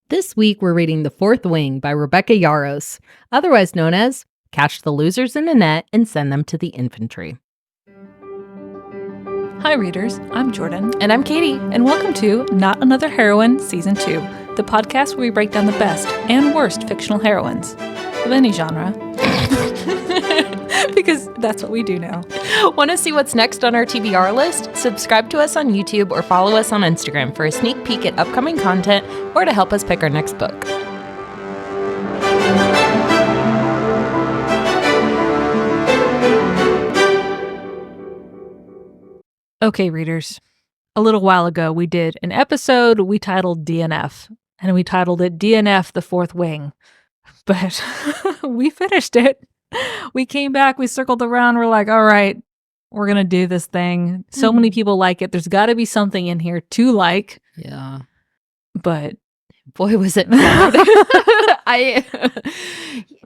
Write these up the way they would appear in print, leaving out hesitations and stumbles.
This week, we're reading The Fourth Wing by Rebecca Yarros, otherwise known as Catch the Losers in a Net and Send Them to the Infantry. Hi readers, I'm Jordan. And I'm Katie. And welcome to Not Another Heroine Season 2, the podcast where we break down the best and worst fictional heroines of any genre. Because that's what we do now. Want to see what's next on our TBR list? Subscribe to us on YouTube or follow us on Instagram for a sneak peek at upcoming content or to help us pick our next book. Okay, readers. A little while ago, we did an episode we titled DNF, and we titled it DNF The Fourth Wing. But we finished it. We came back, we circled around, we're like, all right, we're going to do this thing. So many people like it. There's got to be something in here to like. Yeah. But boy, was it bad.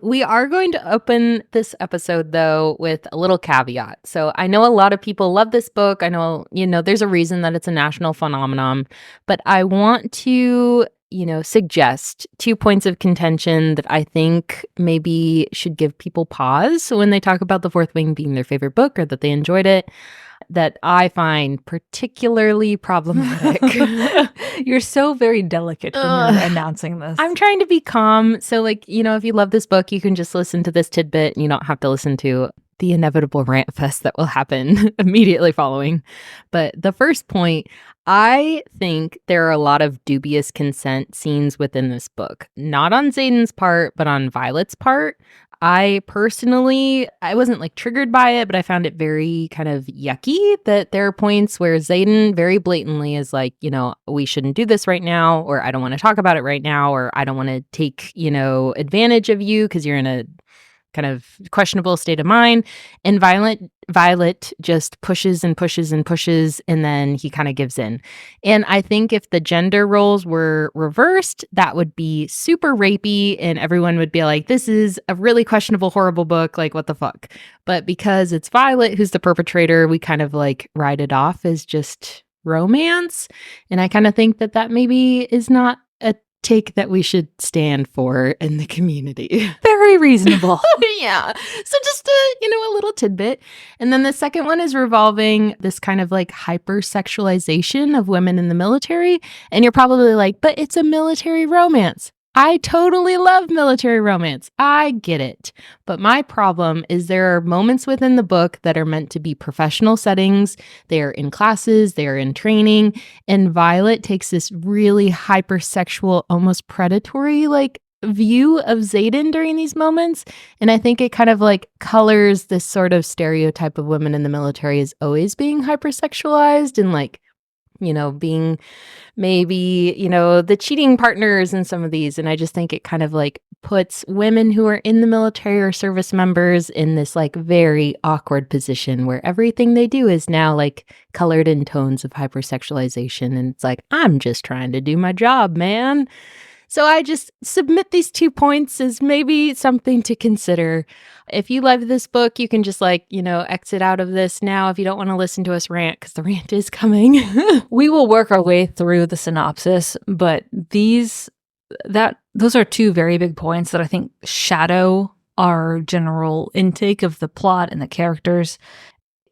We are going to open this episode, though, with a little caveat. So I know a lot of people love this book. I know, there's a reason that it's a national phenomenon. But I want to, suggest 2 points of contention that I think maybe should give people pause when they talk about The Fourth Wing being their favorite book or that they enjoyed it, that I find particularly problematic. You're so very delicate when you're announcing this. I'm trying to be calm. So, if you love this book, you can just listen to this tidbit and you don't have to listen to the inevitable rant fest that will happen immediately following. But the first point, I think there are a lot of dubious consent scenes within this book. Not on Xaden's part, but on Violet's part. I wasn't triggered by it, but I found it very kind of yucky that there are points where Xaden very blatantly is like, we shouldn't do this right now, or I don't want to talk about it right now, or I don't want to take, advantage of you because you're in a kind of questionable state of mind. And Violet just pushes and pushes and pushes, and then he kind of gives in. And I think if the gender roles were reversed, that would be super rapey, and everyone would be like, this is a really questionable, horrible book, what the fuck? But because it's Violet who's the perpetrator, we kind of write it off as just romance. And I kind of think that maybe is not a take that we should stand for in the community. Very reasonable. Yeah. So just a little tidbit. And then the second one is revolving this kind of hypersexualization of women in the military. And you're probably like, but it's a military romance. I totally love military romance. I get it. But my problem is there are moments within the book that are meant to be professional settings. They are in classes, they are in training, and Violet takes this really hypersexual, almost predatory view of Xaden during these moments. And I think it kind of colors this sort of stereotype of women in the military as always being hypersexualized and being maybe, the cheating partners in some of these. And I just think it kind of puts women who are in the military or service members in this very awkward position where everything they do is now colored in tones of hypersexualization. And it's I'm just trying to do my job, man. So I just submit these 2 points as maybe something to consider. If you love this book, you can just exit out of this now if you don't want to listen to us rant, because the rant is coming. We will work our way through the synopsis, but those are 2 very big points that I think shadow our general intake of the plot and the characters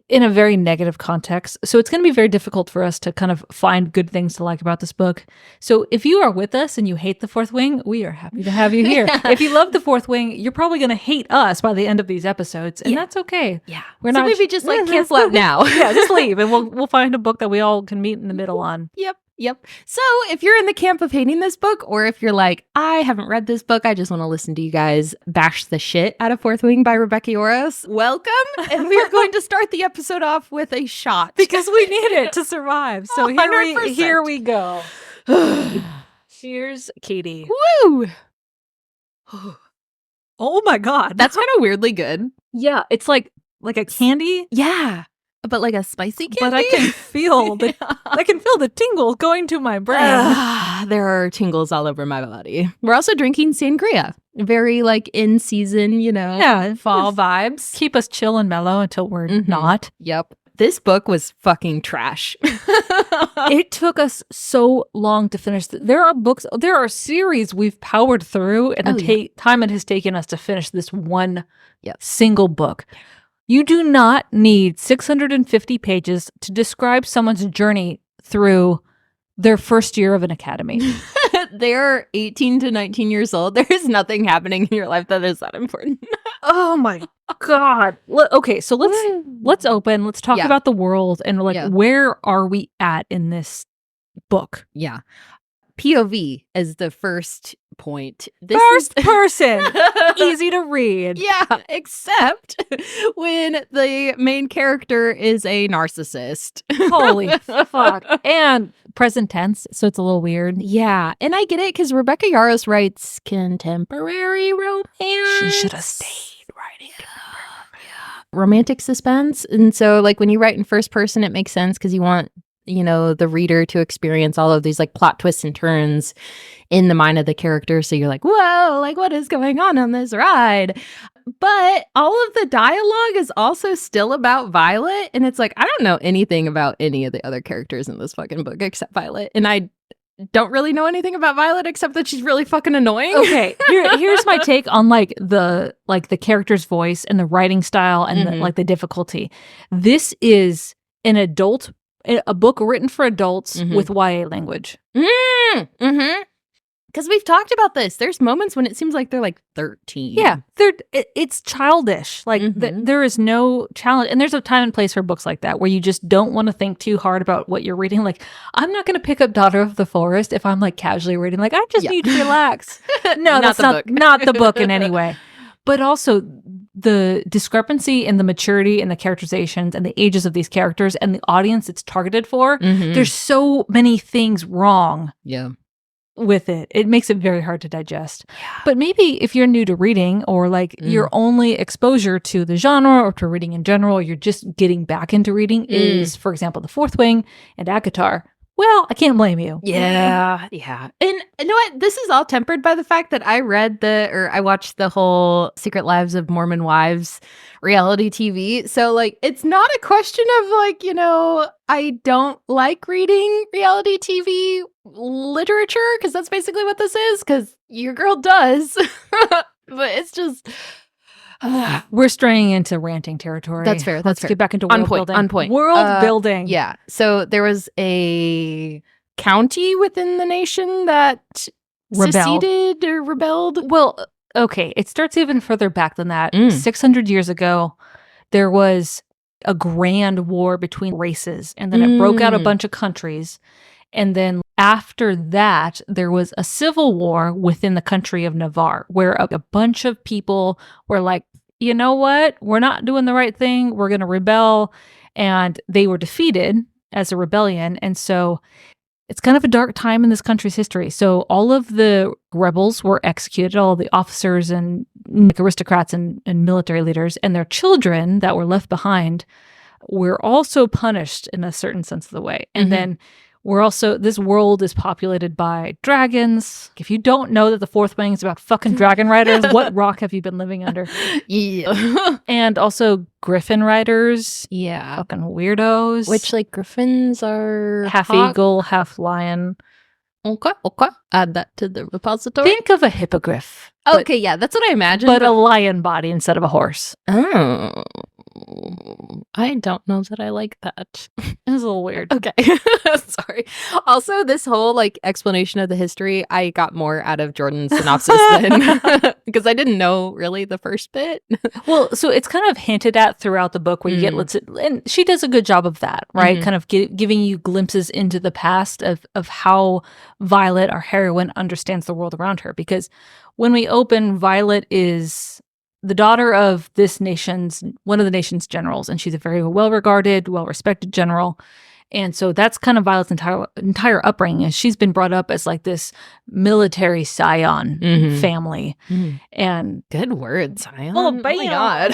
in a very negative context. So it's going to be very difficult for us to kind of find good things to like about this book. So if you are with us and you hate The Fourth Wing, we are happy to have you here. Yeah. If you love The Fourth Wing, you're probably going to hate us by the end of these episodes, and that's okay. Yeah. We're not maybe just cancel out now. Yeah, just leave, and we'll find a book that we all can meet in the middle on. Yep. So if you're in the camp of hating this book, or if you're I haven't read this book, I just want to listen to you guys bash the shit out of Fourth Wing by Rebecca Yarros, welcome. And we are going to start the episode off with a shot. Because we need it to survive. So 100%. Here we go. Cheers, Katie. Woo! Oh my God. That's kind of weirdly good. Yeah, it's like a candy. Yeah. But a spicy candy? But I can feel the tingles going to my brain. There are tingles all over my body. We're also drinking sangria. Very in season, fall vibes. Keep us chill and mellow until we're not. Yep. This book was fucking trash. It took us so long to finish. There are series we've powered through, and the time it has taken us to finish this one single book. You do not need 650 pages to describe someone's journey through their first year of an academy. They're 18 to 19 years old. There is nothing happening in your life that is that important. Oh my God. Okay, so let's open. Let's talk about the world and where are we at in this book? Yeah. POV as the first point. This first person. Easy to read. Yeah, except when the main character is a narcissist. Holy fuck. And present tense, so it's a little weird. Yeah, and I get it because Rebecca Yarros writes contemporary romance. She should have stayed writing romantic suspense. And so like when you write in first person, it makes sense because you want the reader to experience all of these like plot twists and turns in the mind of the character. So you're like, whoa, like what is going on this ride? But all of the dialogue is also still about Violet. And it's like, I don't know anything about any of the other characters in this fucking book except Violet. And I don't really know anything about Violet except that she's really fucking annoying. Okay, here's my take on the character's voice and the writing style and the difficulty. This is a book written for adults with YA language. Because we've talked about this. There's moments when it seems like they're like 13. Yeah, it's childish. Like there is no challenge. And there's a time and place for books like that where you just don't want to think too hard about what you're reading. Like, I'm not going to pick up Daughter of the Forest if I'm like casually reading. Like, I just need to relax. No, that's not the book in any way. But also the discrepancy in the maturity and the characterizations and the ages of these characters and the audience it's targeted for. There's so many things wrong. Yeah. With it. It makes it very hard to digest. Yeah. But maybe if you're new to reading or like your only exposure to the genre or to reading in general, you're just getting back into reading is, for example, The Fourth Wing and ACOTAR. Well, I can't blame you. Yeah. And you know what? This is all tempered by the fact that I watched the whole Secret Lives of Mormon Wives reality TV. So like, it's not a question of like, I don't like reading reality TV literature because that's basically what this is because your girl does. But it's just... We're straying into ranting territory. That's fair. Let's get back into world building. On point. World building. Yeah. So there was a county within the nation that seceded or rebelled. Well, okay. It starts even further back than that. 600 years ago, there was a grand war between races, and then it broke out a bunch of countries. And then after that, there was a civil war within the country of Navarre, where a bunch of people were like, you know what? We're not doing the right thing. We're going to rebel. And they were defeated as a rebellion. And so it's kind of a dark time in this country's history. So all of the rebels were executed, all the officers and aristocrats and military leaders, and their children that were left behind were also punished in a certain sense of the way. And then this world is populated by dragons. If you don't know that The Fourth Wing is about fucking dragon riders, what rock have you been living under? Yeah. And also griffin riders. Yeah. Fucking weirdos. Which, like, griffins are half eagle, half lion. Okay. Add that to the repository. Think of a hippogriff. Okay, yeah, that's what I imagined. But a lion body instead of a horse. Oh. I don't know that I like that. It's a little weird. Okay. Sorry. Also, this whole like explanation of the history, I got more out of Jordan's synopsis than because I didn't know really the first bit. Well, so it's kind of hinted at throughout the book where you get and she does a good job of that, right? Kind of giving you glimpses into the past of how Violet, our heroine, understands the world around her. Because when we open, Violet is the daughter of one of the nation's generals, and she's a very well-regarded, well-respected general. And so that's kind of Violet's entire upbringing. Is she's been brought up as like this military scion family. And good word, scion. Oh my God.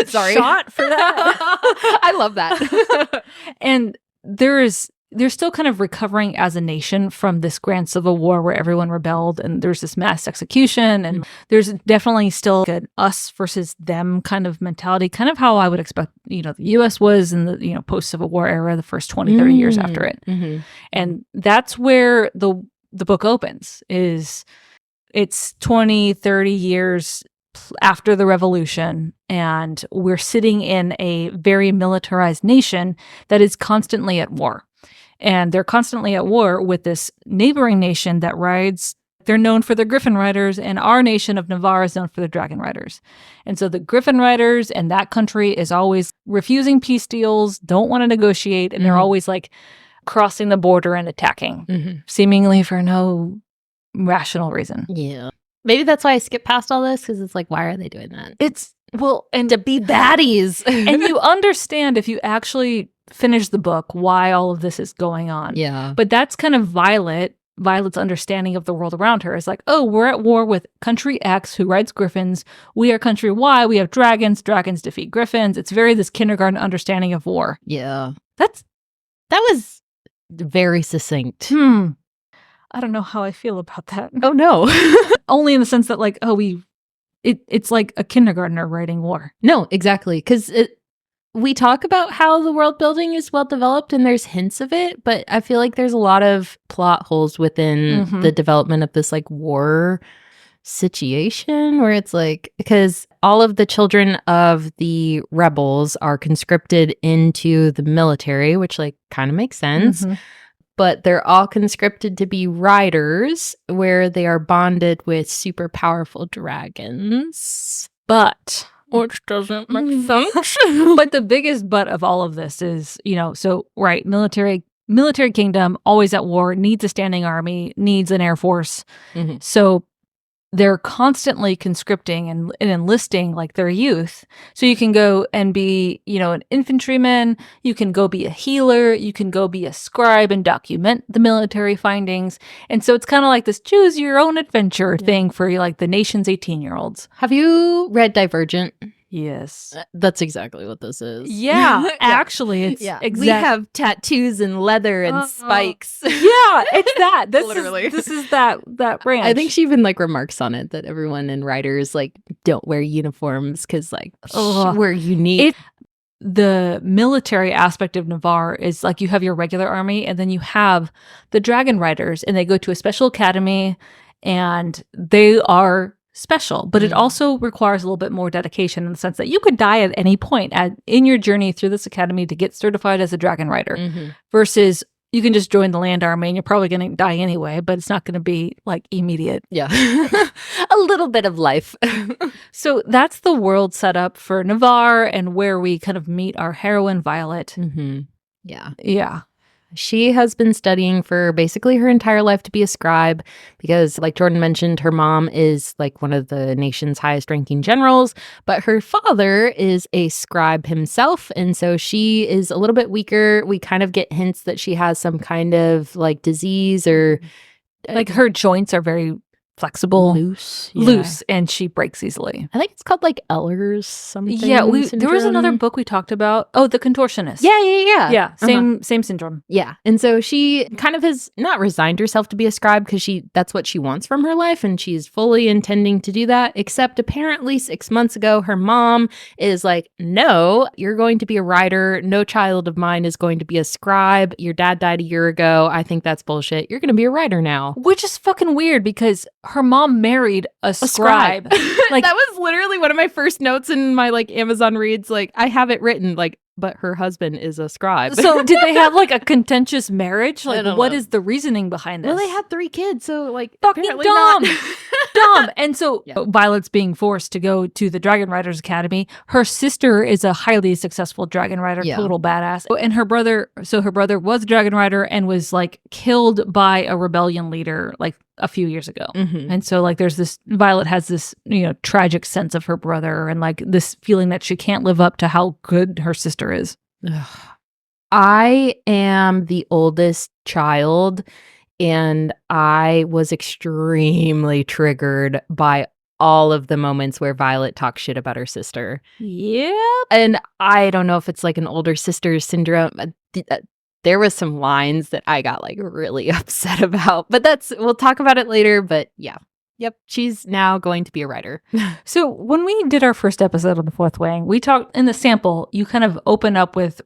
Sorry. Shot for that. I love that. And there is they're still kind of recovering as a nation from this grand civil war where everyone rebelled and there's this mass execution, and there's definitely still an us versus them kind of mentality, kind of how I would expect, the US was in the, post-Civil War era, the first 20, 30 years after it. Mm-hmm. And that's where the book opens, is it's 20, 30 years after the revolution, and we're sitting in a very militarized nation that is constantly at war. And they're constantly at war with this neighboring nation that rides. They're known for their Griffin Riders, and our nation of Navarre is known for the Dragon Riders. And so the Griffin Riders and that country is always refusing peace deals, don't want to negotiate, and they're always like crossing the border and attacking, seemingly for no rational reason. Yeah. Maybe that's why I skipped past all this, because it's like, why are they doing that? And to be baddies. And you understand, if you actually finish the book, why all of this is going on. Yeah. But that's kind of Violet's understanding of the world around her is like, oh, we're at war with country X who rides griffins. We are country Y. We have dragons. Dragons defeat griffins. It's very this kindergarten understanding of war. Yeah. That was very succinct. I don't know how I feel about that. Oh, no. Only in the sense that, like, it's like a kindergartner writing war. No, exactly. Because we talk about how the world building is well developed and there's hints of it, but I feel like there's a lot of plot holes within the development of this like war situation, where it's like, because all of the children of the rebels are conscripted into the military, which like kind of makes sense. But they're all conscripted to be riders, where they are bonded with super powerful dragons. But which doesn't make sense. But the biggest but of all of this is, military kingdom, always at war, needs a standing army, needs an air force. So they're constantly conscripting and enlisting like their youth. So you can go and be, an infantryman, you can go be a healer, you can go be a scribe and document the military findings. And so it's kind of like this choose your own adventure thing for like the nation's 18-year-olds. Have you read Divergent? Yes. That's exactly what this is. Yeah, actually, it's We have tattoos and leather and spikes. Yeah, it's that. This is that branch. I think she even like remarks on it that everyone in Riders like don't wear uniforms because like we're unique. The military aspect of Navarre is like you have your regular army and then you have the Dragon Riders, and they go to a special academy and they are special, but it also requires a little bit more dedication in the sense that you could die at any point in your journey through this academy to get certified as a Dragon Rider, versus you can just join the land army and you're probably going to die anyway, but it's not going to be like immediate. Yeah. A little bit of life. So that's the world set up for Navarre and where we kind of meet our heroine, Violet. Yeah. Yeah. She has been studying for basically her entire life to be a scribe because, like Jordan mentioned, her mom is like one of the nation's highest ranking generals, but her father is a scribe himself. And so she is a little bit weaker. We kind of get hints that she has some kind of like disease or like her joints are very flexible, loose, and she breaks easily. I think it's called like Ehlers something. Yeah, there was another book we talked about. Oh, The Contortionist. Yeah. Same syndrome. Yeah, and so she kind of has not resigned herself to be a scribe because that's what she wants from her life, and she's fully intending to do that. Except apparently 6 months ago, her mom is like, "No, you're going to be a writer. No child of mine is going to be a scribe. Your dad died a year ago. I think that's bullshit. You're going to be a writer now," which is fucking weird because her mom married a scribe. Like that was literally one of my first notes in my like Amazon reads. Like I have it written like, but her husband is a scribe. So did they have like a contentious marriage? Like what know. Is the reasoning behind this? Well, they had 3 kids, so like fucking dumb. Dumb. And so Violet's being forced to go to the Dragon Riders Academy. Her sister is a highly successful Dragon Rider, total badass. And her brother was a Dragon Rider and was like killed by a rebellion leader like a few years ago. And so like there's this, Violet has this, tragic sense of her brother and like this feeling that she can't live up to how good her sister is. I am the oldest child and I was extremely triggered by all of the moments where Violet talks shit about her sister. Yeah. And I don't know if it's like an older sister syndrome. there was some lines that I got like really upset about. But we'll talk about it later. But yeah. Yep. She's now going to be a writer. So when we did our first episode of The Fourth Wing, we talked in the sample, you kind of open up with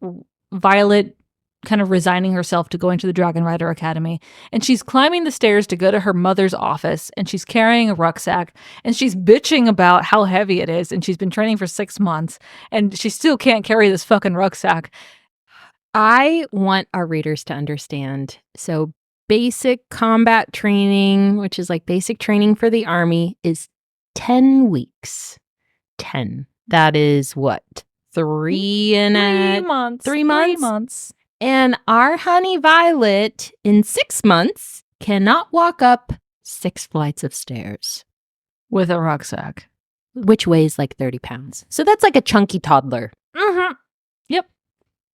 Violet kind of resigning herself to going to the Dragon Rider Academy. And she's climbing the stairs to go to her mother's office, and she's carrying a rucksack, and she's bitching about how heavy it is. And she's been training for 6 months, and she still can't carry this fucking rucksack. I want our readers to understand. So basic combat training, which is like basic training for the army, is 10 weeks. 10. That is what? 3 months. 3 months? 3 months. And our honey Violet in 6 months cannot walk up 6 flights of stairs. With a rucksack. Which weighs like 30 pounds. So that's like a chunky toddler. Mm-hmm. Yep.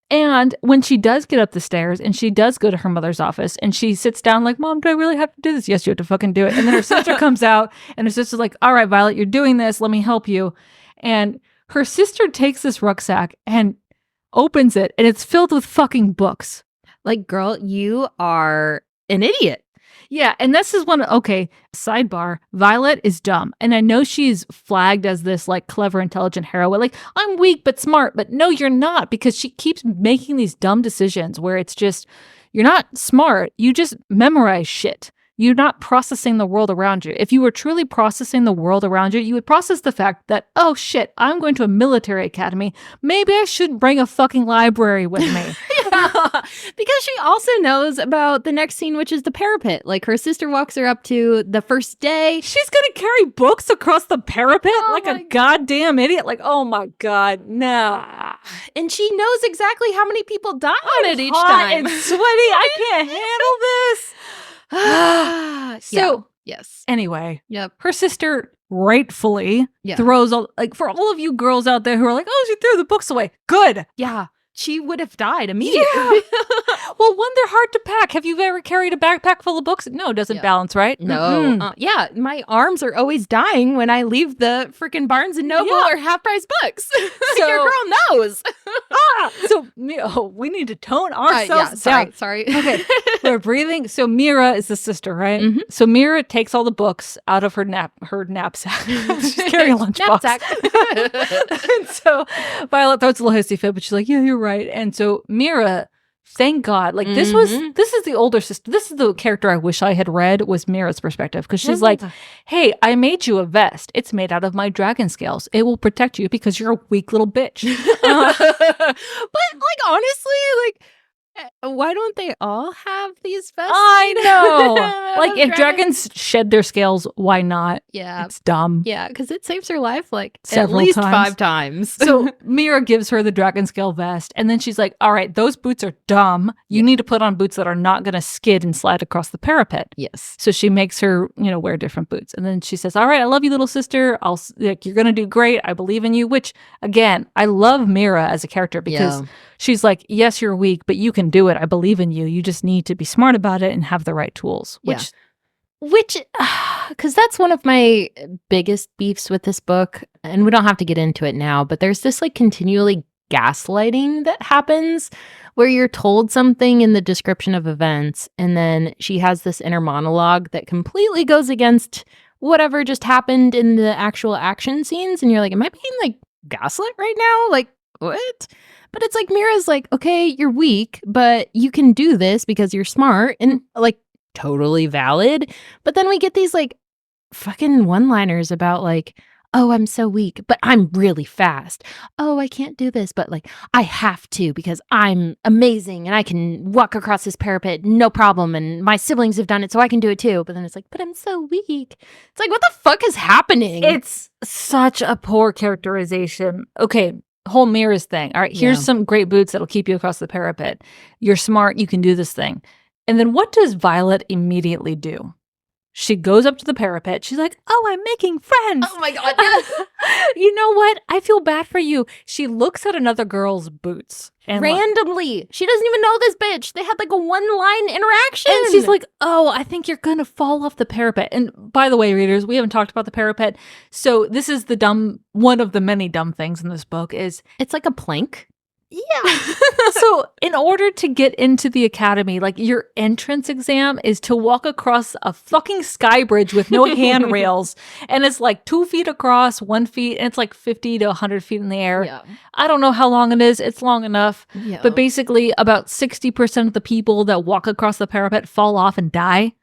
And when she does get up the stairs and she does go to her mother's office and she sits down like, Mom, do I really have to do this? Yes, you have to fucking do it. And then her sister comes out and her sister's like, all right, Violet, you're doing this. Let me help you. And her sister takes this rucksack and opens it and it's filled with fucking books. Like, girl, you are an idiot. Yeah, and this is okay, sidebar, Violet is dumb. And I know she's flagged as this, like, clever, intelligent heroine. Like, I'm weak but smart. But no, you're not, because she keeps making these dumb decisions where it's just, you're not smart. You just memorize shit. You're not processing the world around you. If you were truly processing the world around you, you would process the fact that, oh shit, I'm going to a military academy. Maybe I should bring a fucking library with me. Yeah, because she also knows about the next scene, which is the parapet. Like, her sister walks her up to the first day. She's gonna carry books across the parapet like a God. goddamn idiot. Like, oh my God, no. And she knows exactly how many people die on it each hot time. and sweaty. I can't handle this. So, yes. anyway, Yep. her sister rightfully throws all, like, for all of you girls out there who are like, oh, she threw the books away. Good. Yeah. She would have died immediately. Yeah. Well, one, they're hard to pack. Have you ever carried a backpack full of books? No, it doesn't balance, right? No. Yeah, my arms are always dying when I leave the freaking Barnes & Noble or Half Price Books. So, your girl knows. So we need to tone ourselves down. Sorry. Okay, we're breathing. So Mira is the sister, right? Mhm. So Mira takes all the books out of her knapsack. She's carrying a lunchbox. And so Violet throws a little hissy fit, but she's like, yeah, you're right. And so Mira, thank God, like this is the older sister. This is the character I wish I had read, was Mira's perspective, because she's like, hey, I made you a vest. It's made out of my dragon scales. It will protect you because you're a weak little bitch. But like, honestly, like, why don't they all have these vests? I know. Like, if dragons shed their scales, why not? Yeah. It's dumb. Yeah, because it saves her life like Several at least times. 5 times. So Mira gives her the dragon scale vest, and then she's like, all right, those boots are dumb. You need to put on boots that are not going to skid and slide across the parapet. Yes. So she makes her, wear different boots. And then she says, all right, I love you, little sister. You're going to do great. I believe in you, which, again, I love Mira as a character because she's like, yes, you're weak, but you can do it. I believe in you. You just need to be smart about it and have the right tools. Which, because that's one of my biggest beefs with this book, and we don't have to get into it now, but there's this like continually gaslighting that happens where you're told something in the description of events, and then she has this inner monologue that completely goes against whatever just happened in the actual action scenes, and you're like, am I being like gaslit right now? Like, what? But it's like, Mira's like, okay, you're weak, but you can do this because you're smart, and like, totally valid. But then we get these like fucking one-liners about like, oh, I'm so weak, but I'm really fast. Oh, I can't do this, but like, I have to because I'm amazing and I can walk across this parapet, no problem. And my siblings have done it, so I can do it too. But then it's like, but I'm so weak. It's like, what the fuck is happening? It's such a poor characterization. Okay, whole Mira's thing. All right, here's some great boots that'll keep you across the parapet. You're smart. You can do this thing. And then what does Violet immediately do? She goes up to the parapet. She's like, oh, I'm making friends. Oh my God. Yes. You know what? I feel bad for you. She looks at another girl's boots. And randomly. She doesn't even know this bitch. They had like a one-line interaction. And she's like, oh, I think you're going to fall off the parapet. And by the way, readers, we haven't talked about the parapet. So this is one of the many dumb things in this book is it's like a plank. Yeah. So, in order to get into the academy, like your entrance exam is to walk across a fucking sky bridge with no handrails, and it's like 2 feet across, 1 feet, and it's like 50 to 100 feet in the air. Yeah. I don't know how long it is. It's long enough. Yeah. But basically, about 60% of the people that walk across the parapet fall off and die.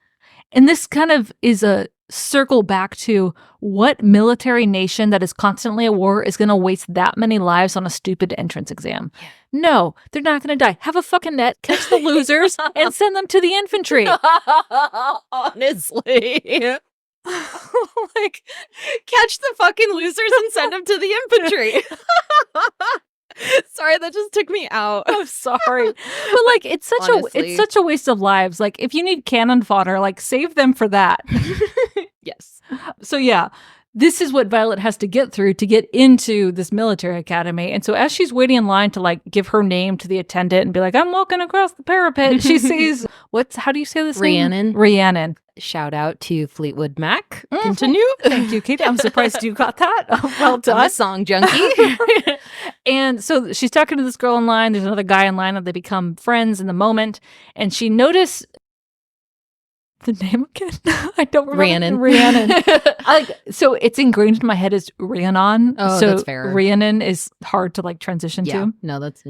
And this kind of is a circle back to what military nation that is constantly at war is going to waste that many lives on a stupid entrance exam? No, they're not going to die. Have a fucking net, catch the losers, and send them to the infantry. Honestly. Like, catch the fucking losers and send them to the infantry. Sorry, that just took me out. I'm sorry. But like it's such a waste of lives. Like if you need cannon fodder, like save them for that. Yes. So yeah, this is what Violet has to get through to get into this military academy. And so as she's waiting in line to like give her name to the attendant and be like, I'm walking across the parapet, she sees how do you say this Rhiannon. name? Rhiannon. Shout out to Fleetwood Mac. Continue. Thank you, Katie. I'm surprised you got that. Well done. I'm a song junkie. And so she's talking to this girl in line. There's another guy in line, and they become friends in the moment. And she noticed the name again. I don't remember. Rhiannon. So it's ingrained in my head as Rhiannon. Oh, so that's fair. Rhiannon is hard to like transition to. No, that's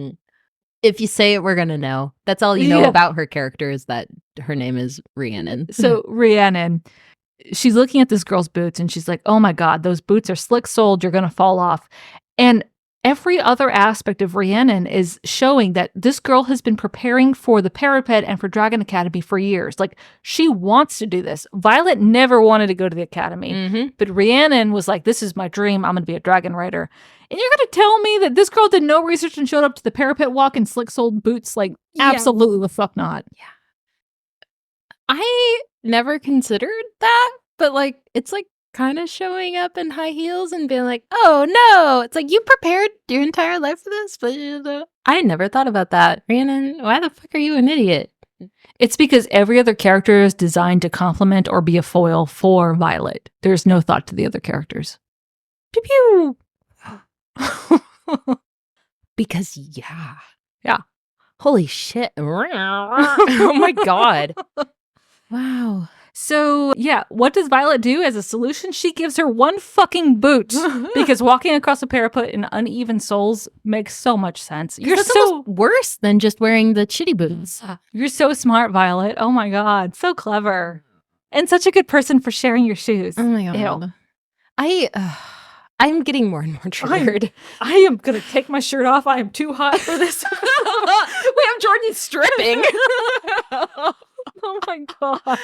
if you say it, we're gonna know. That's all you know about her character is that her name is Rhiannon. So Rhiannon, she's looking at this girl's boots, and she's like, "Oh my god, those boots are slick-soled. You're gonna fall off." And every other aspect of Rhiannon is showing that this girl has been preparing for the parapet and for Dragon Academy for years. Like, she wants to do this. Violet never wanted to go to the academy, but Rhiannon was like, this is my dream. I'm going to be a dragon rider. And you're going to tell me that this girl did no research and showed up to the parapet walk in slick-soled boots? Like, absolutely the fuck not. Yeah. I never considered that, but like, it's like, kind of showing up in high heels and being like, oh no, it's like you prepared your entire life for this, but I never thought about that. Rhiannon, why the fuck are you an idiot? It's because every other character is designed to complement or be a foil for Violet. There's no thought to the other characters. Pew pew. Because yeah, holy shit. Oh my god. Wow. So, yeah, what does Violet do as a solution? She gives her one fucking boot because walking across a parapet in uneven soles makes so much sense. You're so worse than just wearing the shitty boots. You're so smart, Violet. Oh my god, so clever. And such a good person for sharing your shoes. Oh my god. I'm getting more and more triggered. I am going to take my shirt off. I am too hot for this. We have Jordan stripping. Oh my god.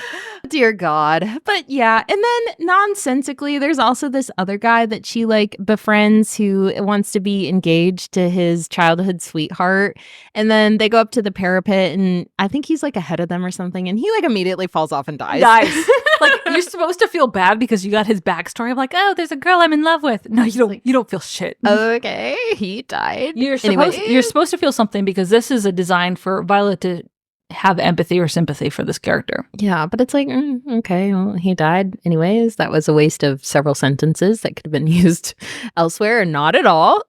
Dear God. But yeah, and then nonsensically, there's also this other guy that she like befriends who wants to be engaged to his childhood sweetheart. And then they go up to the parapet and I think he's like ahead of them or something. And he like immediately falls off and dies. Like you're supposed to feel bad because you got his backstory of like, oh, there's a girl I'm in love with. No, you don't feel shit. Okay. He died. You're supposed to feel something because this is a design for Violet to have empathy or sympathy for this character. Yeah, but it's like, okay, well, he died anyways. That was a waste of several sentences that could have been used elsewhere, and not at all.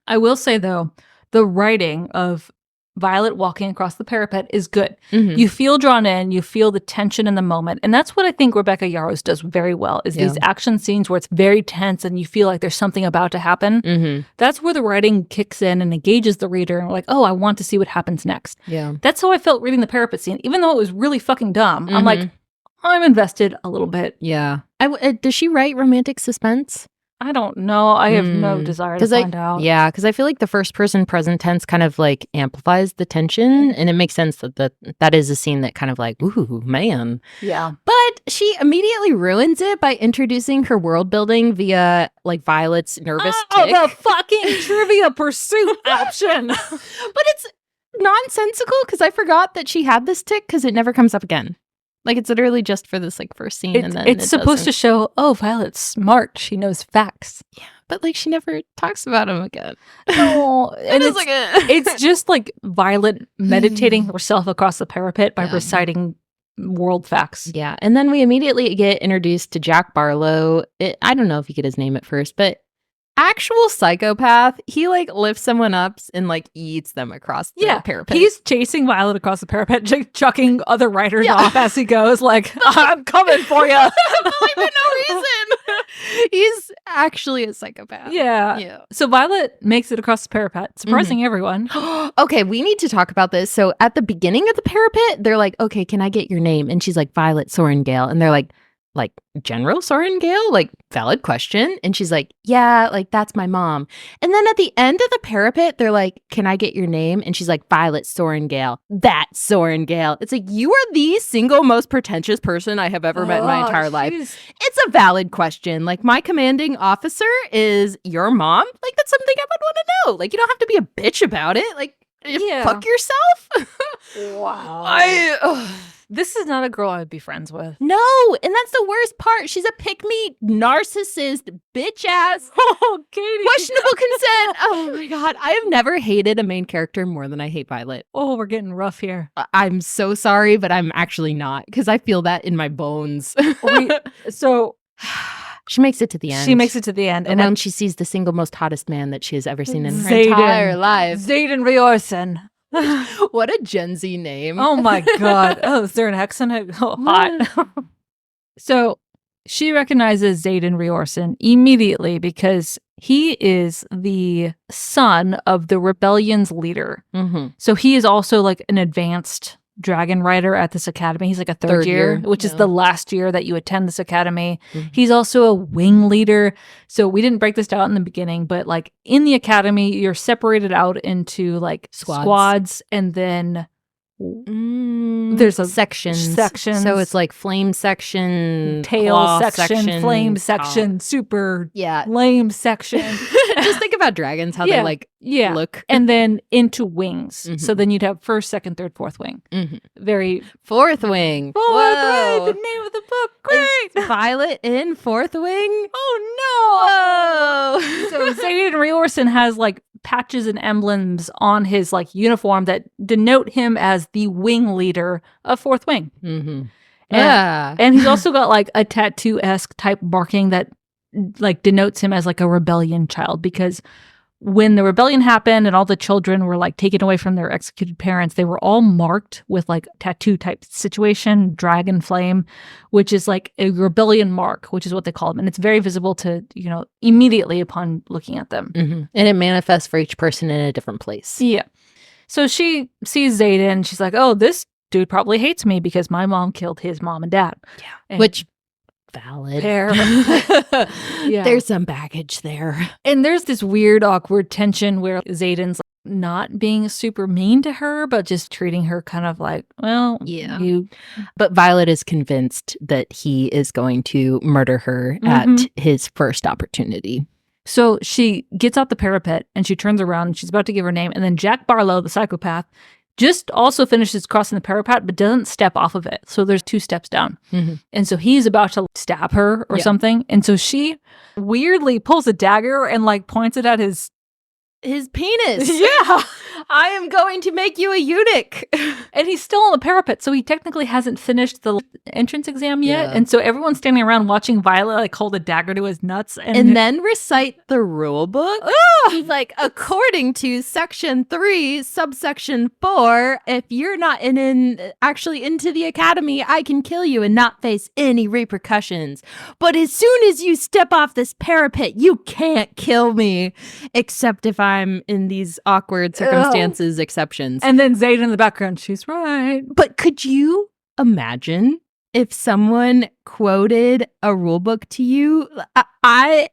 I will say, though, the writing of Violet walking across the parapet is good. Mm-hmm. You feel drawn in, you feel the tension in the moment. And that's what I think Rebecca Yarros does very well, is these action scenes where it's very tense and you feel like there's something about to happen. Mm-hmm. That's where the writing kicks in and engages the reader. And like, oh, I want to see what happens next. Yeah. That's how I felt reading the parapet scene. Even though it was really fucking dumb, I'm like, I'm invested a little bit. Yeah. Does she write romantic suspense? I don't know. I have no desire to find out. Yeah, because I feel like the first person present tense kind of like amplifies the tension, and it makes sense that is a scene that kind of like, ooh, man. Yeah. But she immediately ruins it by introducing her world building via like Violet's nervous tick. The fucking trivia pursuit option. But it's nonsensical because I forgot that she had this tick because it never comes up again. Like, it's literally just for this, like, first scene, and then it's supposed to show, oh, Violet's smart. She knows facts. Yeah, but, like, she never talks about him again. No. And it's just, like, Violet meditating herself across the parapet by reciting world facts. Yeah, and then we immediately get introduced to Jack Barlow. I don't know if you get his name at first, but actual psychopath, he like lifts someone up and like eats them across the parapet. He's chasing Violet across the parapet, chucking other riders off as he goes, like, I'm coming for you. Like, for no reason. He's actually a psychopath. Yeah. So Violet makes it across the parapet, surprising everyone. Okay, we need to talk about this. So at the beginning of the parapet, they're like, okay, can I get your name? And she's like, Violet Sorengale. And they're like General Sorengale? Like, valid question. And she's like, yeah, like, that's my mom. And then at the end of the parapet, they're like, can I get your name? And she's like, Violet Sorengale. That's Sorengale. It's like, you are the single most pretentious person I have ever met in my entire life. It's a valid question. Like, my commanding officer is your mom? Like, that's something I would want to know. Like, you don't have to be a bitch about it. Like, fuck yourself. Wow. This is not a girl I would be friends with. No, and that's the worst part. She's a pick-me, narcissist, bitch-ass, Katie. questionable consent. Oh my God. I have never hated a main character more than I hate Violet. Oh, we're getting rough here. I'm so sorry, but I'm actually not, because I feel that in my bones. So she makes it to the end. She makes it to the end. And then she sees the single most hottest man that she has ever seen in her Xaden. entire life. Xaden Riorson. What a Gen Z name. Oh my God. Oh, is there an X in it? Oh, hot. So she recognizes Xaden Riorson immediately because he is the son of the rebellion's leader. So he is also like an advanced dragon rider at this academy. He's like a third year, which is the last year that you attend this academy. He's also a wing leader. So we didn't break this down in the beginning, but like in the academy, you're separated out into like squads and then there's a sections. So it's like flame section, tail section, flame section, super lame section. Just think about dragons, how they like look. And then into wings. So then you'd have first, second, third, fourth wing. Very fourth wing. Whoa, the name of the book. Great. Is Violet in fourth wing? Oh no. Whoa. So Xaden Riorson has like patches and emblems on his like uniform that denote him as the wing leader of fourth wing. And he's also got like a tattoo-esque type marking that like denotes him as like a rebellion child, because when the rebellion happened and all the children were like taken away from their executed parents, they were all marked with like tattoo type situation, dragon flame, which is like a rebellion mark, which is what they call them. And it's very visible to, you know, immediately upon looking at them. And it manifests for each person in a different place. Yeah. So she sees Xaden. She's like, oh, this dude probably hates me because my mom killed his mom and dad. Yeah. Which valid. There's some baggage there. And there's this weird, awkward tension where Xaden's like not being super mean to her, but just treating her kind of like, well, But Violet is convinced that he is going to murder her at his first opportunity. So she gets out the parapet and she turns around and she's about to give her name. And then Jack Barlow, the psychopath, just also finishes crossing the parapet, but doesn't step off of it. So there's 2 steps down. And so he's about to stab her or something. And so she weirdly pulls a dagger and like points it at his penis. Yeah. I am going to make you a eunuch. And he's still on the parapet, so he technically hasn't finished the entrance exam yet. And so everyone's standing around watching Violet like hold a dagger to his nuts and then recite the rule book. He's like, according to section 3, subsection 4, if you're not actually into the academy, I can kill you and not face any repercussions. But as soon as you step off this parapet, you can't kill me, except if I'm in these awkward circumstances, exceptions. And then Xaden in the background, she's right. But could you imagine if someone quoted a rule book to you? I'm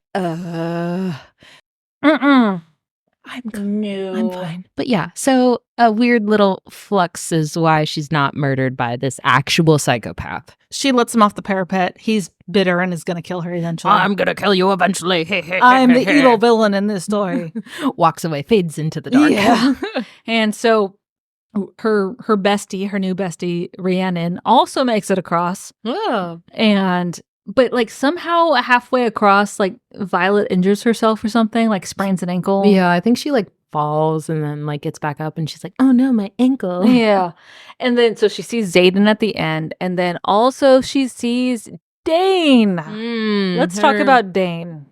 fine. But yeah, so a weird little flux is why she's not murdered by this actual psychopath. She lets him off the parapet. He's bitter and is going to kill her eventually. I'm going to kill you eventually. I'm the evil villain in this story. Walks away, fades into the dark. Yeah. And so her bestie, her new bestie, Rhiannon, also makes it across. Oh. But like somehow halfway across, like Violet injures herself or something, like sprains an ankle. Yeah, I think she like falls and then like gets back up and she's like, oh no, my ankle. Yeah. And then so she sees Xaden at the end, and then also she sees Dane. Let's talk about Dane.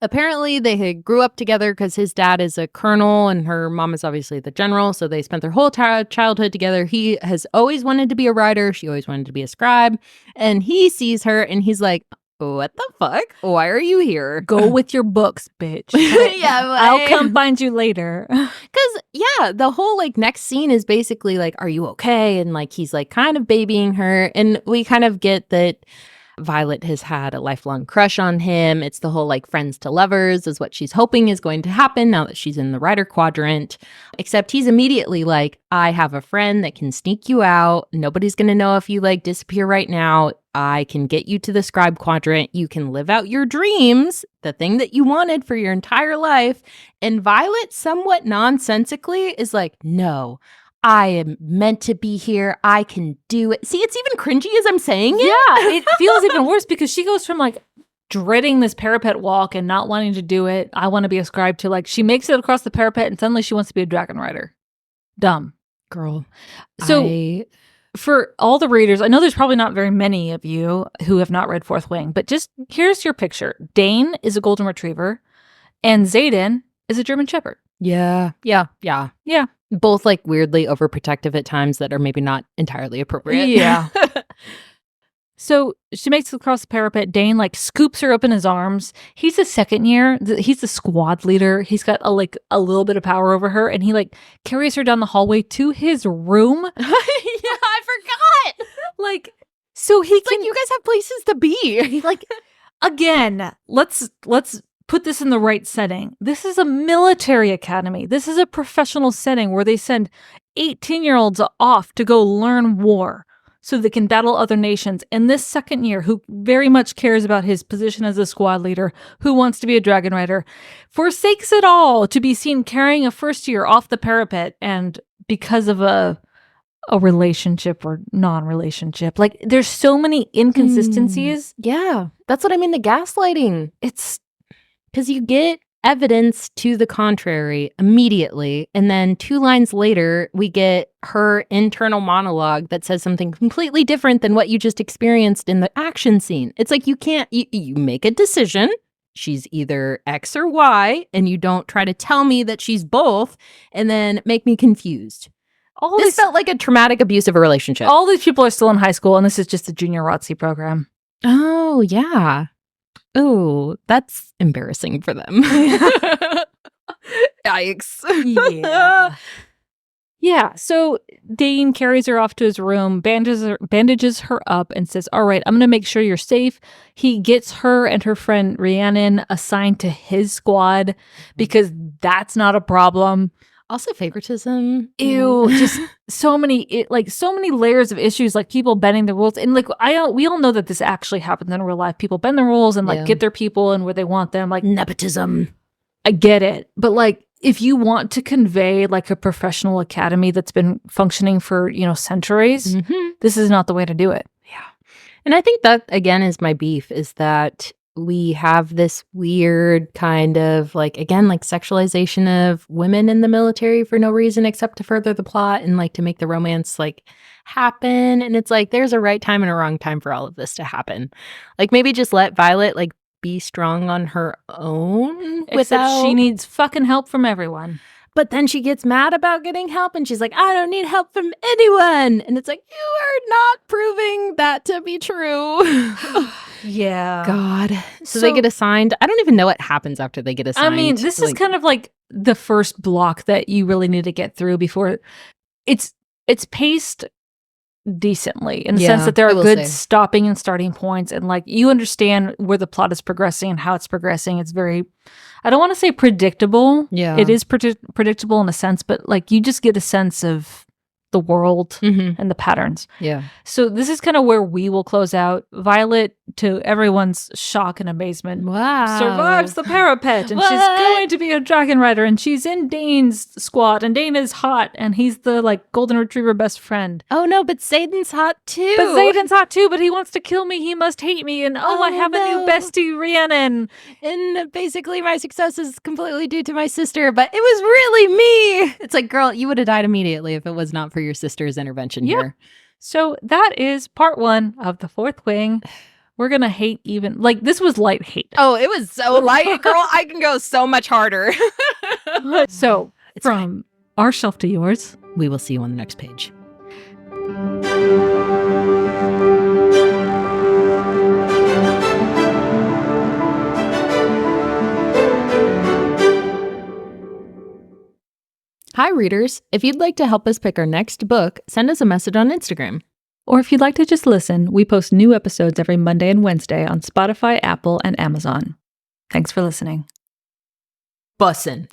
Apparently, they had grew up together because his dad is a colonel and her mom is obviously the general. So they spent their whole childhood together. He has always wanted to be a writer. She always wanted to be a scribe. And he sees her and he's like, what the fuck? Why are you here? Go with your books, bitch. Yeah, I'll come find you later. Because, yeah, the whole like next scene is basically like, are you okay? And like he's like kind of babying her. And we kind of get that Violet has had a lifelong crush on him. It's the whole like friends to lovers is what she's hoping is going to happen now that she's in the writer quadrant. Except he's immediately like, I have a friend that can sneak you out. Nobody's going to know if you like disappear right now. I can get you to the scribe quadrant. You can live out your dreams, the thing that you wanted for your entire life. And Violet, somewhat nonsensically, is like, no, I am meant to be here. I can do it. See, it's even cringy as I'm saying it. Yeah, it feels even worse because she goes from like dreading this parapet walk and not wanting to do it. I want to be a scribe to like she makes it across the parapet and suddenly she wants to be a dragon rider. Dumb. Girl. So for all the readers, I know there's probably not very many of you who have not read Fourth Wing, but just here's your picture. Dane is a golden retriever and Xaden is a German shepherd. Yeah. Both like weirdly overprotective at times that are maybe not entirely appropriate. Yeah. So she makes it across the parapet. Dane like scoops her up in his arms. He's a second year. He's the squad leader. He's got a little bit of power over her, and he like carries her down the hallway to his room. Yeah, I forgot. Like, so he can. Like, you guys have places to be. Like, again, let's put this in the right setting. This is a military academy. This is a professional setting where they send 18-year-olds off to go learn war so they can battle other nations. And this second year, who very much cares about his position as a squad leader, who wants to be a dragon rider, forsakes it all to be seen carrying a first year off the parapet. And because of a relationship or non-relationship, like there's so many inconsistencies. Yeah, that's what I mean. The gaslighting. It's because you get evidence to the contrary immediately. And then 2 lines later, we get her internal monologue that says something completely different than what you just experienced in the action scene. It's like you can't, you make a decision. She's either X or Y, and you don't try to tell me that she's both and then make me confused. This felt like a traumatic abuse of a relationship. All these people are still in high school, and this is just a junior ROTC program. Oh, yeah. Oh, that's embarrassing for them. Yikes. Yeah. Yeah, so Dane carries her off to his room, bandages her up, and says, all right, I'm going to make sure you're safe. He gets her and her friend Rhiannon assigned to his squad because that's not a problem. Also favoritism. Ew, just so many layers of issues, like people bending the rules. And like we all know that this actually happens in real life. People bend the rules and like get their people and where they want them. Like nepotism. I get it. But like if you want to convey like a professional academy that's been functioning for, centuries, this is not the way to do it. Yeah. And I think that again is my beef, is that we have this weird kind of like, again, like sexualization of women in the military for no reason except to further the plot and like to make the romance like happen. And it's like, there's a right time and a wrong time for all of this to happen. Like maybe just let Violet like be strong on her own. Except she needs fucking help from everyone. But then she gets mad about getting help and she's like, I don't need help from anyone. And it's like, you are not proving that to be true. Yeah. God. So they get assigned. I don't even know what happens after they get assigned. I mean, this is kind of like the first block that you really need to get through before it's paced decently in the sense that there are good stopping and starting points, and like you understand where the plot is progressing and how it's progressing. It's very, I don't want to say predictable. Yeah. It is predictable in a sense, but like you just get a sense of the world and the patterns. Yeah. So this is kind of where we will close out. Violet, to everyone's shock and amazement, survives the parapet, and she's going to be a dragon rider, and she's in Dane's squad, and Dane is hot, and he's the like golden retriever best friend. Oh no, but Xaden's hot too. But he wants to kill me. He must hate me. And I have a new bestie, Rhiannon. And basically my success is completely due to my sister, but it was really me. It's like, girl, you would have died immediately if it was not for your sister's intervention here. So that is part 1 of The Fourth Wing. We're going to hate even, like, this was light hate. Oh, it was so light, girl. I can go so much harder. So, It's from our shelf to yours. We will see you on the next page. Hi, readers. If you'd like to help us pick our next book, send us a message on Instagram. Or if you'd like to just listen, we post new episodes every Monday and Wednesday on Spotify, Apple, and Amazon. Thanks for listening. Bussin'.